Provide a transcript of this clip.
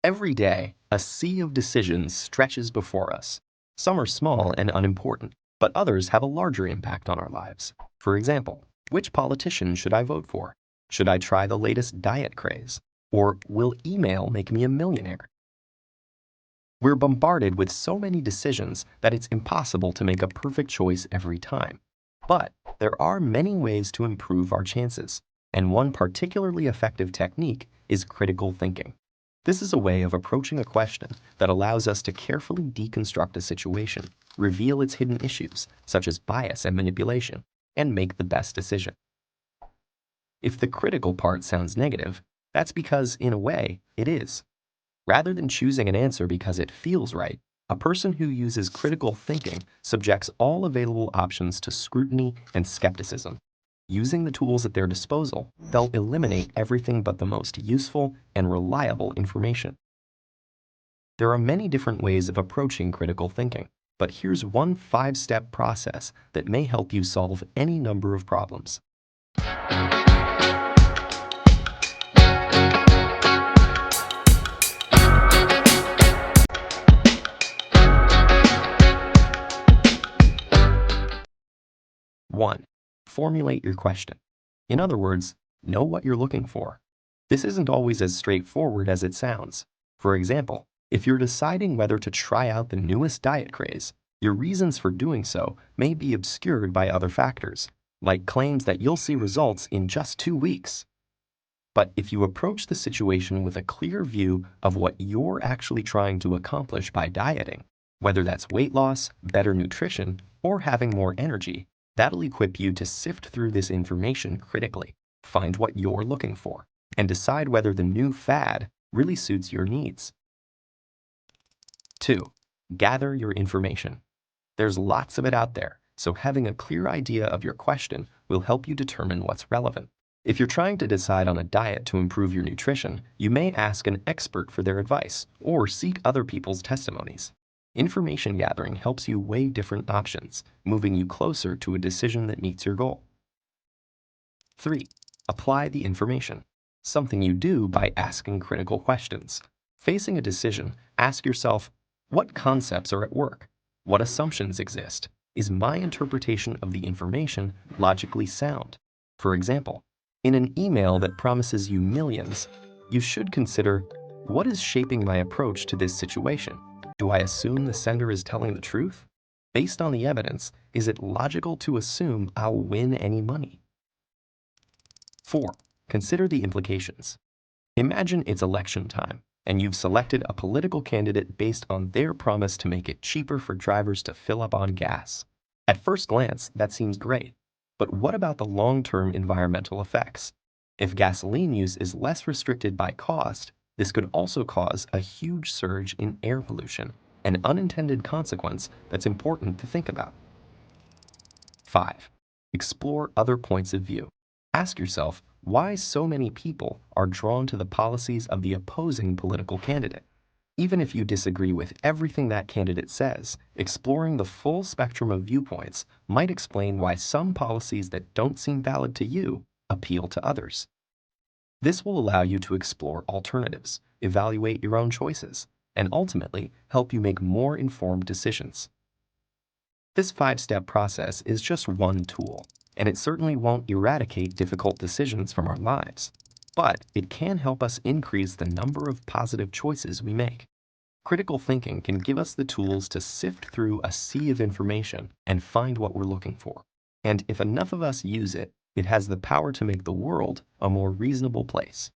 Every day, a sea of decisions stretches before us. Some are small and unimportant, but others have a larger impact on our lives. For example, which politician should I vote for? Should I try the latest diet craze? Or will email make me a millionaire? We're bombarded with so many decisions that it's impossible to make a perfect choice every time. But there are many ways to improve our chances, and one particularly effective technique is critical thinking. This is a way of approaching a question that allows us to carefully deconstruct a situation, reveal its hidden issues, such as bias and manipulation, and make the best decision. If the critical part sounds negative, that's because, in a way, it is. Rather than choosing an answer because it feels right, a person who uses critical thinking subjects all available options to scrutiny and skepticism. Using the tools at their disposal, they'll eliminate everything but the most useful and reliable information. There are many different ways of approaching critical thinking, but here's one 5-step process that may help you solve any number of problems. 1. Formulate your question. In other words, know what you're looking for. This isn't always as straightforward as it sounds. For example, if you're deciding whether to try out the newest diet craze, your reasons for doing so may be obscured by other factors, like claims that you'll see results in just 2 weeks. But if you approach the situation with a clear view of what you're actually trying to accomplish by dieting, whether that's weight loss, better nutrition, or having more energy, that'll equip you to sift through this information critically, find what you're looking for, and decide whether the new fad really suits your needs. 2. Gather your information. There's lots of it out there, so having a clear idea of your question will help you determine what's relevant. If you're trying to decide on a diet to improve your nutrition, you may ask an expert for their advice or seek other people's testimonies. Information gathering helps you weigh different options, moving you closer to a decision that meets your goal. 3. Apply the information, something you do by asking critical questions. Facing a decision, ask yourself, what concepts are at work? What assumptions exist? Is my interpretation of the information logically sound? For example, in an email that promises you millions, you should consider, what is shaping my approach to this situation? Do I assume the sender is telling the truth? Based on the evidence, is it logical to assume I'll win any money? 4. Consider the implications. Imagine it's election time, and you've selected a political candidate based on their promise to make it cheaper for drivers to fill up on gas. At first glance, that seems great. But what about the long-term environmental effects? If gasoline use is less restricted by cost, this could also cause a huge surge in air pollution, an unintended consequence that's important to think about. 5. Explore other points of view. Ask yourself why so many people are drawn to the policies of the opposing political candidate. Even if you disagree with everything that candidate says, exploring the full spectrum of viewpoints might explain why some policies that don't seem valid to you appeal to others. This will allow you to explore alternatives, evaluate your own choices, and ultimately help you make more informed decisions. This 5-step process is just one tool, and it certainly won't eradicate difficult decisions from our lives, but it can help us increase the number of positive choices we make. Critical thinking can give us the tools to sift through a sea of information and find what we're looking for. And if enough of us use it, it has the power to make the world a more reasonable place.